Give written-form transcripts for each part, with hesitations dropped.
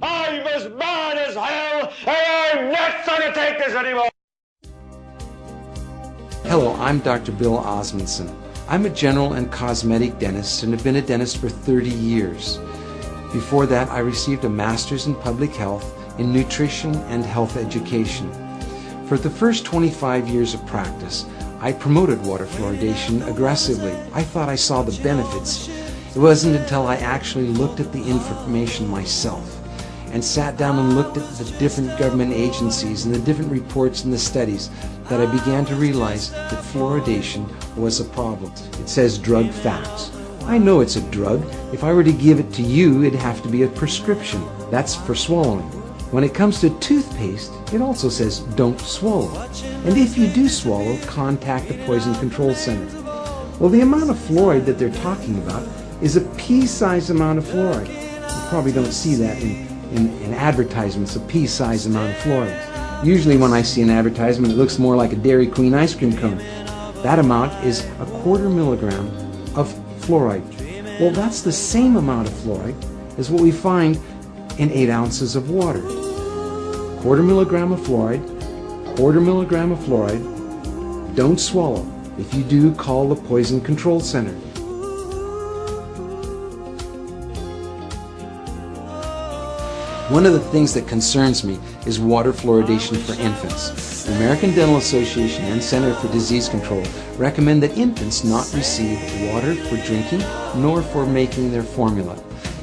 I'm as mad as hell, and I'm not gonna take this anymore! Hello, I'm Dr. Bill Osmondson. I'm a general and cosmetic dentist and have been a dentist for 30 years. Before that, I received a master's in public health in nutrition and health education. For the first 25 years of practice, I promoted water fluoridation aggressively. I thought I saw the benefits. It wasn't until I actually looked at the information myself and sat down and looked at the different government agencies and the different reports and the studies that I began to realize that fluoridation was a problem. It says drug facts. I know it's a drug. If I were to give it to you, it'd have to be a prescription. That's for swallowing. When it comes to toothpaste, it also says don't swallow. And if you do swallow, contact the Poison Control Center. Well, the amount of fluoride that they're talking about is a pea-sized amount of fluoride. You probably don't see that in advertisements, a pea-sized amount of fluoride. Usually when I see an advertisement, it looks more like a Dairy Queen ice cream cone. That amount is a 1/4 milligram of fluoride. Well, that's the same amount of fluoride as what we find in 8 ounces of water. 1/4 milligram of fluoride, 1/4 milligram of fluoride. Don't swallow. If you do, call the Poison Control Center. One of the things that concerns me is water fluoridation for infants. The American Dental Association and Center for Disease Control recommend that infants not receive water for drinking nor for making their formula.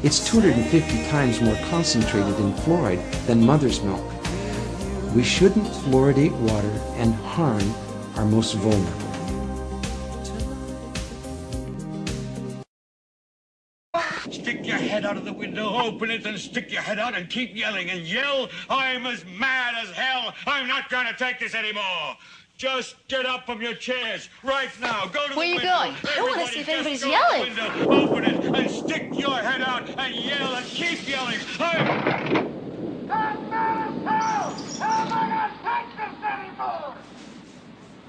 It's 250 times more concentrated in fluoride than mother's milk. We shouldn't fluoridate water and harm our most vulnerable. Stick your head out of the window, open it, and stick your head out and keep yelling and yell. I'm as mad as hell. I'm not going to take this anymore. Just get up from your chairs right now. Go to the window. Where are you going? I want to see if anybody's go yelling. To the window, open it, and stick your head out and yell and keep yelling. I'm mad as hell. How am I going to take this anymore?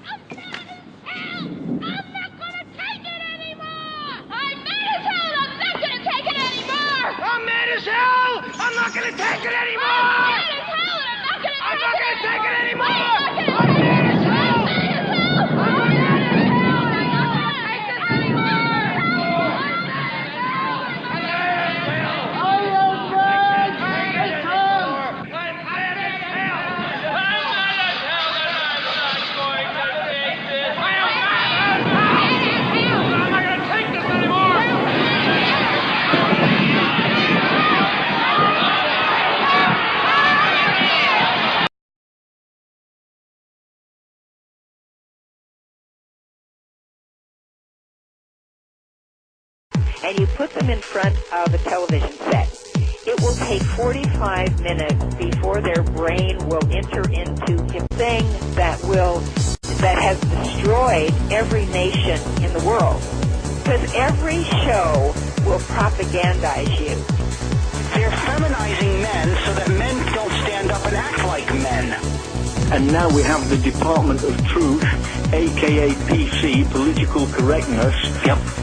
I'm mad as hell. I'm not going to take it anymore. I'm mad as hell. I'm not going to take it anymore. I'm mad as hell. I'm not going to take it anymore. I'm mad as hell, and I'm not going to take it anymore. I'm not going to take it anymore. I'm mad as hell. And you put them in front of a television set. It will take 45 minutes before their brain will enter into a thing that has destroyed every nation in the world. Because every show will propagandize you. They're feminizing men so that men don't stand up and act like men. And now we have the Department of Truth, aka PC, Political Correctness,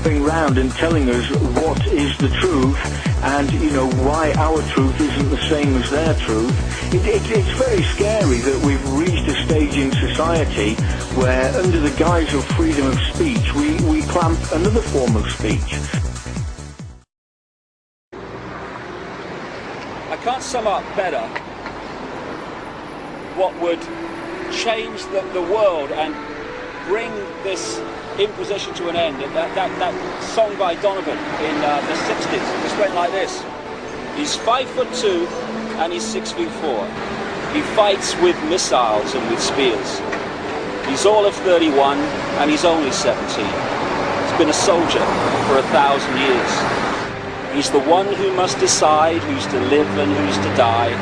going round and telling us what is the truth and, you know, why our truth isn't the same as their truth. It's very scary that we've reached a stage in society where, under the guise of freedom of speech, we clamp another form of speech. I can't sum up better what would change the world and bring this imposition to an end. That song by Donovan in the 60s just went like this. He's 5'2" and he's 6'4". He fights with missiles and with spears. He's all of 31 and he's only 17. He's been a soldier for 1,000 years. He's the one who must decide who's to live and who's to die,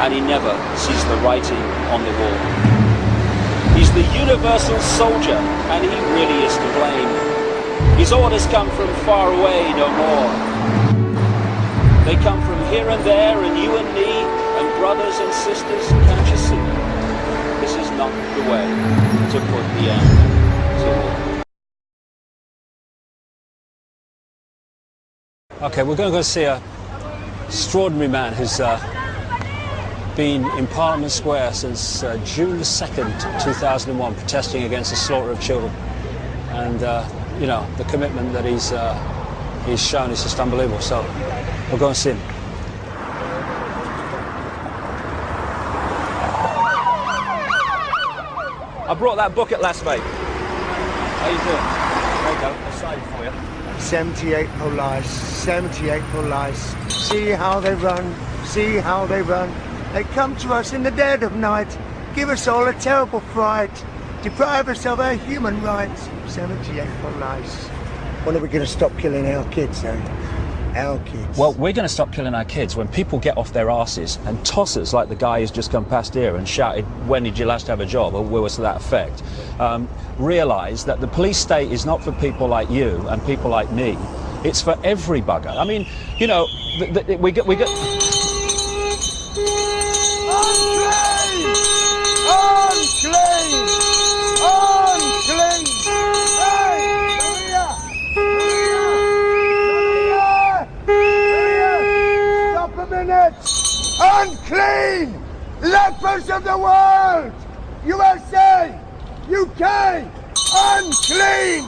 and he never sees the writing on the wall. He's the universal soldier, and he really is to blame. His orders come from far away, no more. They come from here and there, and you and me, and brothers and sisters, can't you see? This is not the way to put the end to war. Okay, we're going to go see a extraordinary man who's been in Parliament Square since June the 2nd, 2001, protesting against the slaughter of children. And, you know, the commitment that he's shown is just unbelievable. So we'll go and see him. I brought that bucket last, mate. How you doing? There you go. I'll sign it for you. 78 police, 78 police. See how they run, see how they run. They come to us in the dead of night, give us all a terrible fright, deprive us of our human rights. 78 police. When are we going to stop killing our kids, eh? Our kids. Well, we're going to stop killing our kids when people get off their arses and toss us like the guy who's just come past here and shouted, "When did you last have a job?" or words to that effect. Realise that the police state is not for people like you and people like me. It's for every bugger. I mean, you know, we get. Unclean! Unclean! Lepers of the world! USA! UK! Unclean!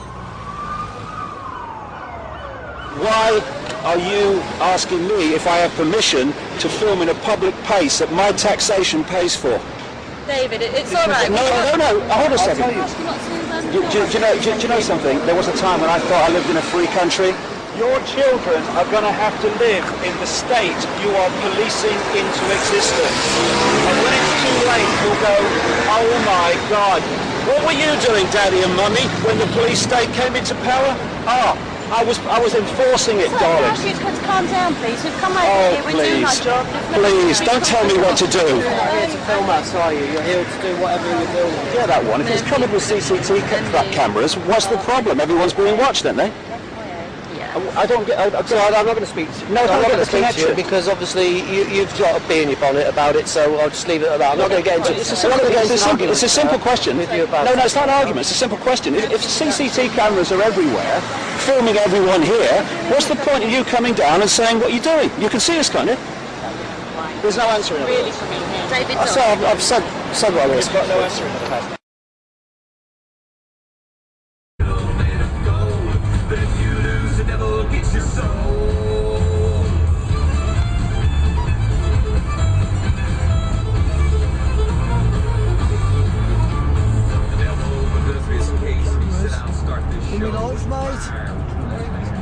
Why are you asking me if I have permission to film in a public place that my taxation pays for? David, it's all right. No, hold a second. Do you know something? There was a time when I thought I lived in a free country. Your children are going to have to live in the state you are policing into existence. And when it's too late, you'll go, "Oh my God, what were you doing, Daddy and Mummy, when the police state came into power?" "Ah, I was enforcing it, darling." Sorry, you to calm down, please. We've come over here, we're doing our job. Please, don't tell me what to do. You're not here to film us, are you? You're here to do whatever you're doing. Yeah, that one. If it's covered with CCTV cameras, what's the problem? Everyone's being watched, aren't they? I don't get. I'm not going to speak to you. No, I'm not going to speak to you because obviously you've got a bee in your bonnet about it, so I'll just leave it at that. I'm not going to get into it. It's a simple question. No, it's not an argument. It's a simple question. If CCTV cameras are everywhere, filming everyone here, what's the point of you coming down and saying what you're doing? You can see us, can't you? There's no answer in it. Really, for me, David. I've said what it is. Got no answer in it.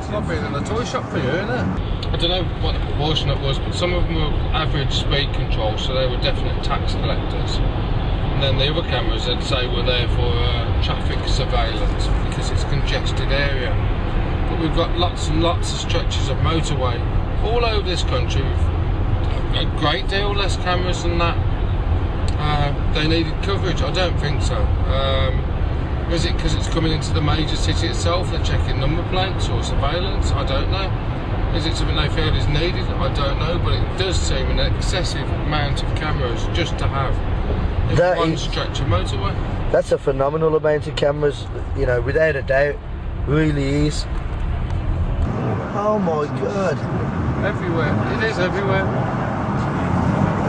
Not being in the toy shop for you, innit? I don't know what the proportion it was, but some of them were average speed control, so they were definite tax collectors. And then the other cameras, I'd say, were there for traffic surveillance because it's a congested area. But we've got lots and lots of stretches of motorway all over this country. We've got a great deal less cameras than that. They needed coverage. I don't think so. Is it because it's coming into the major city itself? They're checking number plates or surveillance? I don't know. Is it something they feel is needed? I don't know, but it does seem an excessive amount of cameras just to have in one stretch of motorway. That's a phenomenal amount of cameras, you know, without a doubt. Really is. Oh my God. Everywhere. It is everywhere.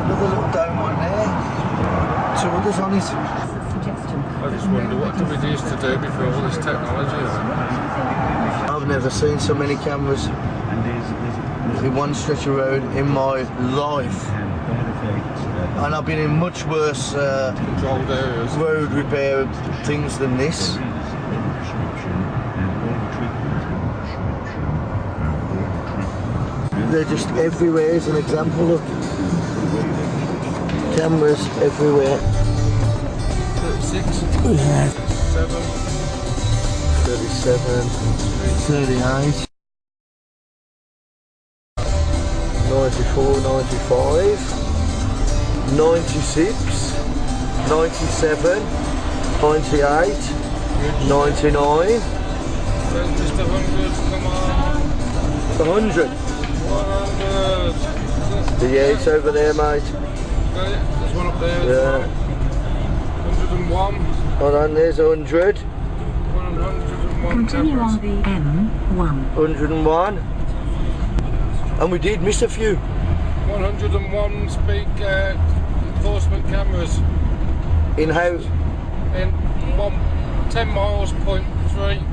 Another little dome one there. Two others on it. I just wonder what did we used to do before all this technology? I've never seen so many cameras in one stretch of road in my life. And I've been in much worse controlled areas, road repair things than this. They're just everywhere as an example of cameras everywhere. 36, 7, 37, 38, 94, 95, 96, 97, 98, 99. Just 100, come on. 100. 100. Yeah, it's over there, mate. There's one up there. Yeah. 101. Hold on, there's 100. 101. Continue on the M1. 101. And we did miss a few. 101 speed enforcement cameras. In how? In 10 miles, 0.3.